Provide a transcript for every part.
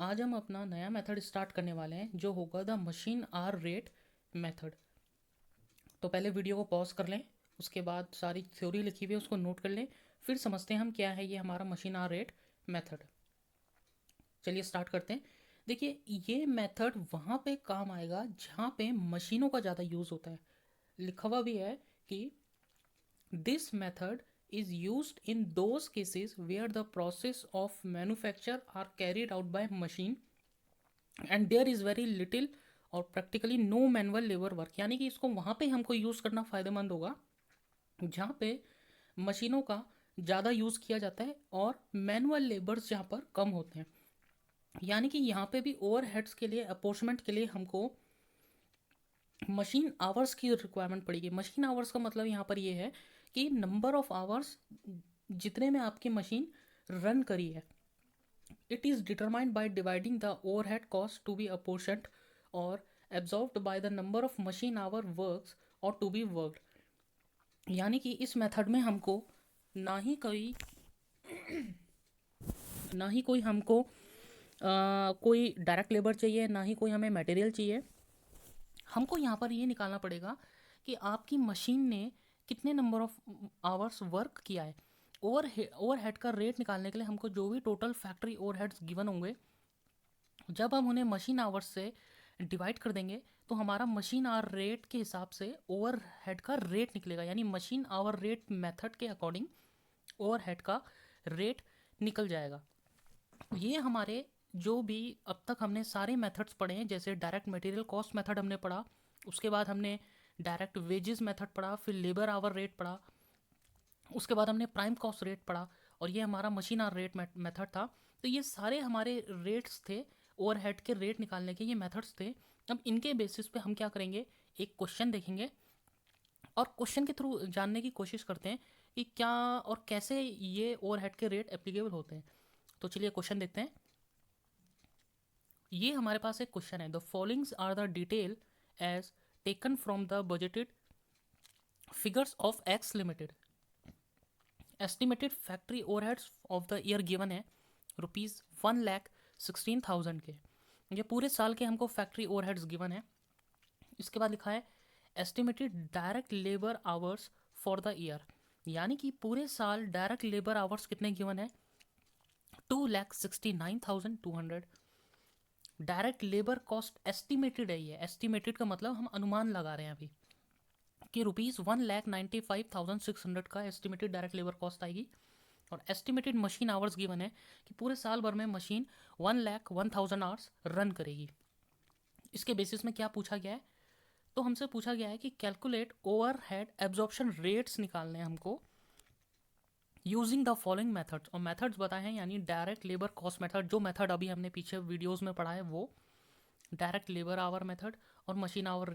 आज हम अपना नया मेथड स्टार्ट करने वाले हैं जो होगा the machine hour rate method. तो पहले वीडियो को पॉज कर लें, उसके बाद सारी थ्योरी लिखी हुई है उसको नोट कर लें, फिर समझते हैं हम क्या है ये हमारा मशीन आवर रेट मेथड। चलिए स्टार्ट करते हैं। देखिए, ये मेथड वहाँ पे काम आएगा जहाँ पे मशीनों का ज़्यादा यूज़ होता है। लिखा हुआ भी है कि this method is used in those cases where the process of manufacture are carried out by machine and there is very little और practically no manual labour work. यानी कि इसको वहाँ पे हमको यूज़ करना फ़ायदेमंद होगा जहाँ पे मशीनों का ज़्यादा यूज़ किया जाता है और मैनुअल लेबर्स जहाँ पर कम होते हैं। यानी कि यहाँ पे भी ओवरहेड्स के लिए अपॉर्चमेंट के लिए हमको मशीन आवर्स की रिक्वायरमेंट पड़ेगी। मशीन आवर्स का मतलब यहाँ पर ये है कि नंबर ऑफ आवर्स जितने में आपकी मशीन रन करी है। It is determined by dividing the overhead cost to be apportioned or absorbed by the number of machine hour works or to be worked। यानी कि इस मेथड में हमको ना ही कोई हमको कोई डायरेक्ट लेबर चाहिए, ना ही कोई हमें मटेरियल चाहिए। हमको यहाँ पर ये निकालना पड़ेगा कि आपकी मशीन ने कितने नंबर ऑफ आवर्स वर्क किया है। ओवरहेड का रेट निकालने के लिए हमको जो भी टोटल फैक्ट्री ओवरहेड्स गिवन होंगे, जब हम उन्हें मशीन आवर्स से डिवाइड कर देंगे तो हमारा मशीन आवर रेट के हिसाब से ओवरहेड का रेट निकलेगा। यानी मशीन आवर रेट मेथड के अकॉर्डिंग ओवरहेड का रेट निकल जाएगा। ये हमारे जो भी अब तक हमने सारे मेथड्स पढ़े हैं, जैसे डायरेक्ट मटेरियल कॉस्ट मेथड हमने पढ़ा, उसके बाद हमने डायरेक्ट वेजेस मेथड पढ़ा, फिर लेबर आवर रेट पढ़ा, उसके बाद हमने प्राइम कॉस्ट रेट पढ़ा, और ये हमारा मशीन आवर रेट मेथड था। तो ये सारे हमारे रेट्स थे, ओवरहेड के रेट निकालने के ये मेथड्स थे। अब इनके बेसिस पे हम क्या करेंगे, एक क्वेश्चन देखेंगे और क्वेश्चन के थ्रू जानने की कोशिश करते हैं कि क्या और कैसे ये ओवरहेड के रेट एप्लीकेबल होते हैं। तो चलिए क्वेश्चन देखते हैं। ये हमारे पास एक क्वेश्चन है, the followings are the detail as taken from the budgeted figures of X limited. Estimated factory overheads of the year given है ₹1,16,000 के। ये पूरे साल के हमको फैक्ट्री ओवरहेड्स गिवन है। इसके बाद लिखा है estimated direct labour hours for the year. यानी कि पूरे साल डायरेक्ट लेबर आवर्स कितने गिवन है, 2,69,200। डायरेक्ट लेबर कॉस्ट एस्टिमेटेड है, ये एस्टिमेटेड का मतलब हम अनुमान लगा रहे हैं अभी कि ₹1,95,600 का एस्टिमेटेड डायरेक्ट लेबर कॉस्ट आएगी। और एस्टिमेटेड मशीन आवर्स गिवन है कि पूरे साल भर में मशीन 1,01,000 आवर्स रन करेगी। इसके बेसिस में क्या पूछा गया है, तो हमसे पूछा गया है कि कैलकुलेट ओवरहेड एब्जॉर्प्शन रेट्स निकालने हैं हमको यूजिंग द फॉलोइंग मेथड्स। और मेथड्स बताए हैं, यानी डायरेक्ट लेबर कॉस्ट मेथड, जो मेथड अभी हमने पीछे वीडियोस में पढ़ा है वो, डायरेक्ट लेबर आवर मेथड और मशीन आवर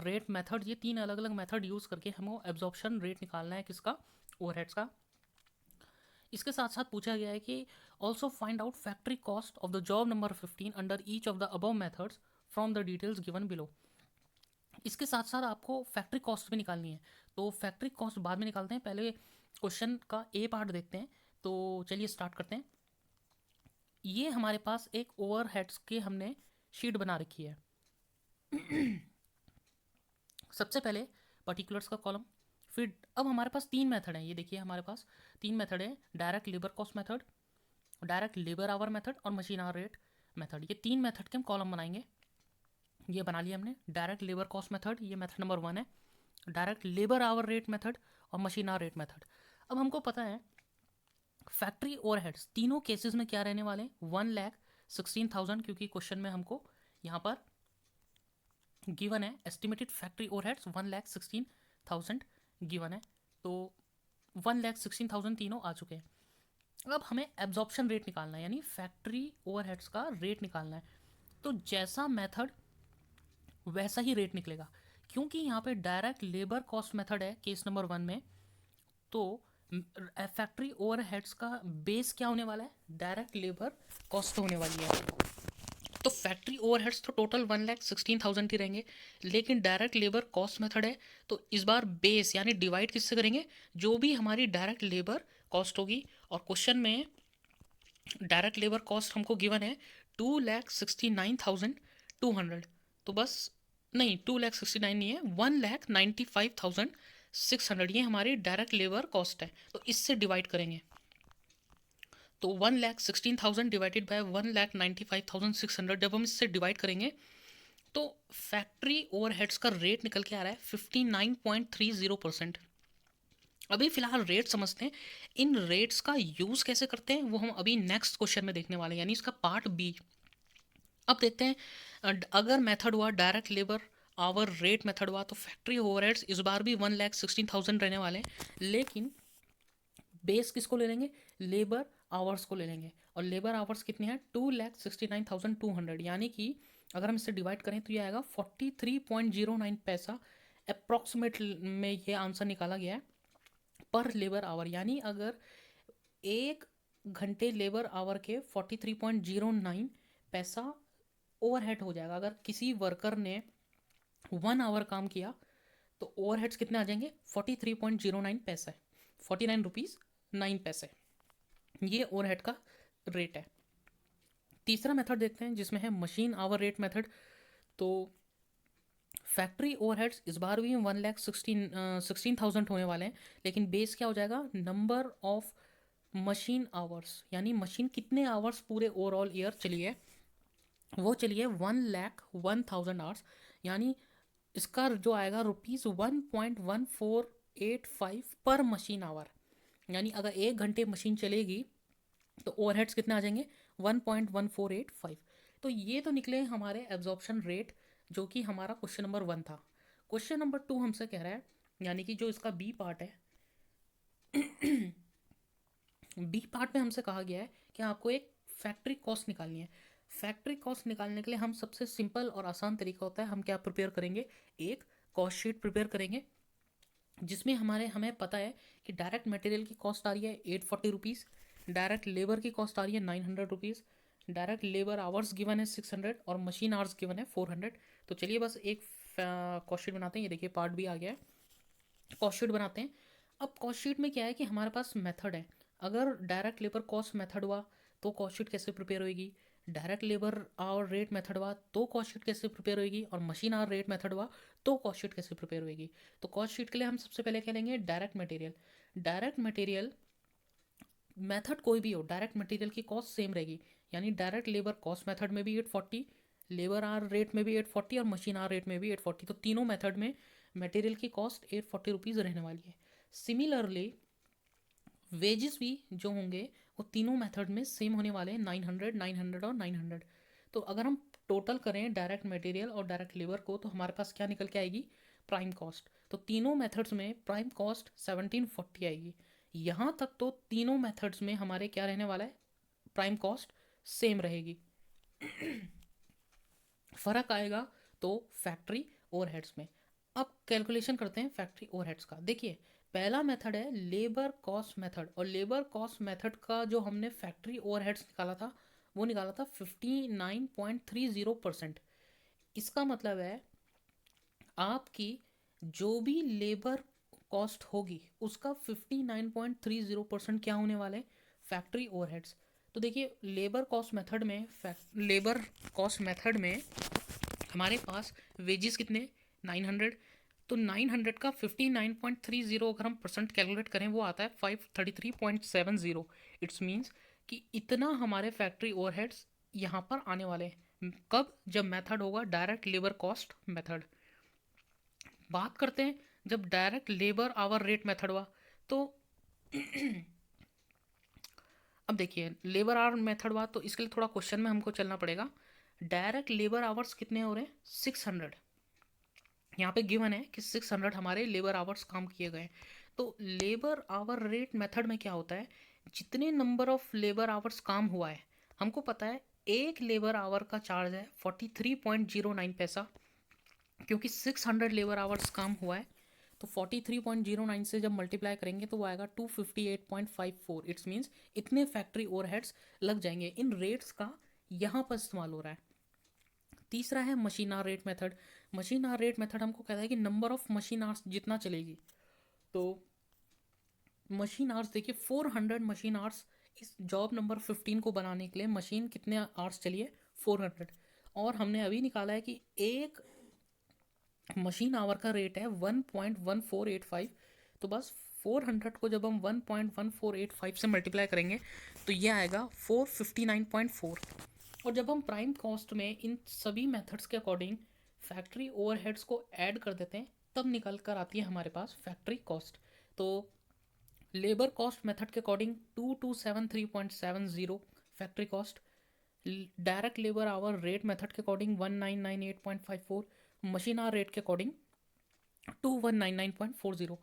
रेट मेथड। ये तीन अलग अलग मेथड यूज़ करके हमको एब्जॉर्प्शन रेट निकालना है किसका, ओवरहेड्स का। इसके साथ साथ पूछा गया है कि also find out factory cost of the job number 15 under each of the above methods from the details given below. इसके साथ साथ आपको फैक्ट्री कॉस्ट भी निकालनी है। तो फैक्ट्री कॉस्ट बाद में निकालते हैं, पहले क्वेश्चन का ए पार्ट देखते हैं। तो चलिए स्टार्ट करते हैं। ये हमारे पास एक ओवरहेड्स के हमने शीट बना रखी है। सबसे पहले पर्टिकुलर्स का कॉलम, फिर अब हमारे पास तीन मेथड हैं। ये देखिए हमारे पास तीन मेथड है, direct labour cost method, direct labour our method और मशीन आवर रेट मेथड। ये तीन मेथड के हम कॉलम बनाएंगे। ये बना लिया हमने, डायरेक्ट लेबर कॉस्ट मेथड, ये मेथड नंबर 1 है, direct labour hour rate method और मशीन आवर रेट मेथड। अब हमको पता है फैक्ट्री ओवरहेड्स तीनों केसेस में क्या रहने वाले, 1,16,000, क्योंकि क्वेश्चन में हमको यहाँ पर गिवन है एस्टिमेटेड फैक्ट्री ओवरहेड्स 1,16,000 गिवन है। तो 1,16,000 तीनों आ चुके हैं। अब हमें एब्जॉर्प्शन रेट निकालना है, यानी फैक्ट्री ओवरहेड्स का रेट निकालना है। तो जैसा मेथड वैसा ही रेट निकलेगा, क्योंकि यहाँ पे डायरेक्ट लेबर कॉस्ट मेथड है केस नंबर 1 में। तो फैक्ट्री ओवरहेड्स का बेस क्या होने वाला है, डायरेक्ट लेबर कॉस्ट होने वाली है। तो फैक्ट्री ओवरहेड्स तो टोटल 1,16,000 ही रहेंगे, लेकिन डायरेक्ट लेबर कॉस्ट मेथड है तो इस बार बेस यानी डिवाइड किससे करेंगे, जो भी हमारी डायरेक्ट लेबर कॉस्ट होगी। और क्वेश्चन में डायरेक्ट लेबर कॉस्ट हमको गिवन है 2,69,200, तो बस नहीं 2,69,000 नहीं है, 1,95,600 ये हमारी डायरेक्ट लेबर कॉस्ट है। तो इससे डिवाइड करेंगे तो 1,16,000 डिवाइडेड बाय 1,95,600, जब हम इससे डिवाइड करेंगे तो फैक्ट्री ओवरहेड्स का रेट निकल के आ रहा है 59.30%। अभी फिलहाल रेट समझते हैं, इन रेट्स का यूज़ कैसे करते हैं वो हम अभी नेक्स्ट क्वेश्चन में देखने वाले हैं, यानी इसका पार्ट बी। अब देखते हैं अगर मेथड हुआ direct labour hour rate method हुआ तो फैक्ट्री ओवरहेड्स इस बार भी 1,16,000 रहने वाले हैं, लेकिन बेस किसको ले लेंगे, लेबर आवर्स को ले लेंगे, और लेबर आवर्स कितने हैं 2,69,200, यानी कि अगर हम इससे डिवाइड करें तो ये आएगा 43.09 पैसा अप्रॉक्सीमेट में ये आंसर निकाला गया है पर लेबर आवर। यानी अगर एक घंटे लेबर आवर के 43.09 पैसा ओवरहेड हो जाएगा। अगर किसी वर्कर ने 1 आवर काम किया तो ओवरहेड्स कितने आ जाएंगे 43.09 पैसा, 49 रुपीज़ 9 पैसे, ये ओवरहेड का रेट है। तीसरा मेथड देखते हैं जिसमें है मशीन आवर रेट मेथड। तो फैक्ट्री ओवरहेड्स इस बार भी 1,16,000 होने वाले हैं, लेकिन बेस क्या हो जाएगा नंबर ऑफ मशीन आवर्स, यानी मशीन कितने आवर्स पूरे ओवरऑल ईयर चली है, वो चलिए 1,01,000 आवर्स, यानी इसका जो आएगा ₹1.1485 पर मशीन आवर। यानी अगर एक घंटे मशीन चलेगी तो ओवरहेड्स कितने आ जाएंगे 1.1485। तो ये तो निकले हमारे एब्जॉर्प्शन रेट, जो कि हमारा क्वेश्चन नंबर 1 था। क्वेश्चन नंबर 2 हमसे कह रहा है, यानी कि जो इसका बी पार्ट है बी पार्ट में हमसे कहा गया है कि आपको एक फैक्ट्री कॉस्ट निकालनी है। फैक्ट्री कॉस्ट निकालने के लिए हम सबसे सिंपल और आसान तरीका होता है, हम क्या प्रिपेयर करेंगे, एक कॉस्ट शीट प्रिपेयर करेंगे जिसमें हमें पता है कि डायरेक्ट मटेरियल की कॉस्ट आ रही है 840 रुपीज़, डायरेक्ट लेबर की कॉस्ट आ रही है 900 rupees, direct labour hours given है 600 और मशीन आवर्स गिवन है 400। तो चलिए बस एक कॉस्ट शीट बनाते हैं। ये देखिए पार्ट भी आ गया है, कॉस्ट शीट बनाते हैं। अब कॉस्ट शीट में क्या है कि हमारे पास मेथड है, अगर डायरेक्ट लेबर कॉस्ट मेथड हुआ तो कॉस्ट शीट कैसे प्रिपेयर होगी, direct labour hour rate method हुआ तो कॉस्ट शीट कैसे प्रिपेयर होगी, और मशीन आवर रेट मेथड हुआ तो कॉस्ट शीट कैसे प्रिपेयर होगी। तो कॉस्ट शीट के लिए हम सबसे पहले क्या लेंगे, direct material. Direct material method कोई भी हो, डायरेक्ट मटेरियल की कॉस्ट सेम रहेगी, यानी डायरेक्ट लेबर कॉस्ट मेथड में भी 840, लेबर आवर रेट में भी 840 और मशीन आवर रेट में भी 840। तो तीनों मेथड में मटेरियल की कॉस्ट 840 रुपीज़ रहने वाली है। सिमिलरली वेजेस भी जो होंगे वो तीनों मेथड में सेम होने वाले हैं, 900 900 और 900। तो अगर हम टोटल करें डायरेक्ट मटेरियल और डायरेक्ट लेबर को तो हमारे पास क्या निकल के आएगी, प्राइम कॉस्ट। तो तीनों मेथड्स में प्राइम कॉस्ट 1740 आएगी। यहाँ तक तो तीनों मेथड्स में हमारे क्या रहने वाला है, प्राइम कॉस्ट सेम रहेगी। फ़र्क आएगा तो फैक्ट्री ओवरहेड्स में। अब कैलकुलेशन करते हैं फैक्ट्री ओवरहेड्स का। देखिए पहला मेथड है लेबर कॉस्ट मेथड, और लेबर कॉस्ट मेथड का जो हमने फैक्ट्री ओवरहेड्स निकाला था वो निकाला था 59.30%। इसका मतलब है आपकी जो भी लेबर कॉस्ट होगी उसका 59.30% क्या होने वाले, फैक्ट्री ओवरहेड्स। तो देखिए लेबर कॉस्ट मेथड में हमारे पास वेजेस कितने 900, तो 900 का 59.30 अगर हम परसेंट कैलकुलेट करें वो आता है 533.70। इट्स मीन्स कि इतना हमारे फैक्ट्री ओवरहेड्स यहाँ पर आने वाले हैं। कब, जब मेथड होगा डायरेक्ट लेबर कॉस्ट मेथड। बात करते हैं जब direct labour hour rate method हुआ तो अब देखिए लेबर आवर मेथड हुआ तो इसके लिए थोड़ा क्वेश्चन में हमको चलना पड़ेगा। डायरेक्ट लेबर आवर्स कितने हो रहे हैं 600, यहाँ पे गिवन है कि 600 हमारे लेबर आवर्स काम किए गए। तो लेबर आवर रेट मेथड में क्या होता है, जितने नंबर ऑफ लेबर आवर्स काम हुआ है हमको पता है एक लेबर आवर का चार्ज है 43.09 पैसा, क्योंकि 600 लेबर आवर्स काम हुआ है तो 43.09 से जब मल्टीप्लाई करेंगे तो वो आएगा 258.54। इट्स मीन्स इतने फैक्ट्री ओवरहेड्स लग जाएंगे। इन रेट्स का यहाँ पर इस्तेमाल हो रहा है। तीसरा है machine hour rate method. Machine hour rate method हमको कहता है कि नंबर ऑफ मशीन आवर्स जितना चलेगी, तो मशीन आवर्स देखिए 400 मशीन आवर्स, इस जॉब नंबर 15 को बनाने के लिए मशीन कितने आवर्स चली है 400। और हमने अभी निकाला है कि एक मशीन आवर का रेट है 1.1485। तो बस 400 को जब हम 1.1485 से मल्टीप्लाई करेंगे तो ये आएगा 459.4। और जब हम प्राइम कॉस्ट में इन सभी मेथड्स के अकॉर्डिंग फैक्ट्री ओवरहेड्स को ऐड कर देते हैं तब निकल कर आती है हमारे पास फैक्ट्री कॉस्ट। तो लेबर कॉस्ट मेथड के according 2273.70 factory cost, direct labour hour rate method के अकॉर्डिंग 1998.54, मशीन आवर रेट के अकॉर्डिंग 2199.40।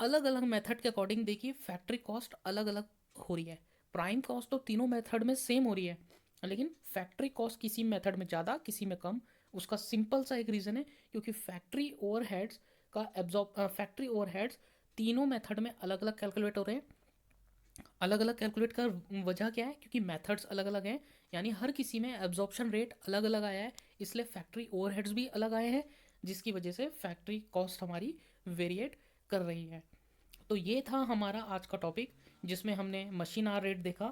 अलग अलग मेथड के अकॉर्डिंग देखिए फैक्ट्री कॉस्ट अलग अलग हो रही है। प्राइम कॉस्ट तो तीनों मेथड में सेम हो रही है, लेकिन फैक्ट्री कॉस्ट किसी मेथड में ज़्यादा किसी में कम। उसका सिंपल सा एक रीज़न है, क्योंकि फैक्ट्री ओवरहेड्स का फैक्ट्री ओवरहेड्स तीनों मेथड में अलग अलग कैलकुलेट हो रहे हैं। अलग अलग कैलकुलेट का वजह क्या है, क्योंकि मेथड्स अलग अलग हैं, यानी हर किसी में एब्जॉर्प्शन रेट अलग अलग आया है, इसलिए फैक्ट्री ओवरहेड्स भी अलग आए हैं, जिसकी वजह से फैक्ट्री कॉस्ट हमारी वेरिएट कर रही है। तो ये था हमारा आज का टॉपिक, जिसमें हमने मशीन आवर रेट देखा।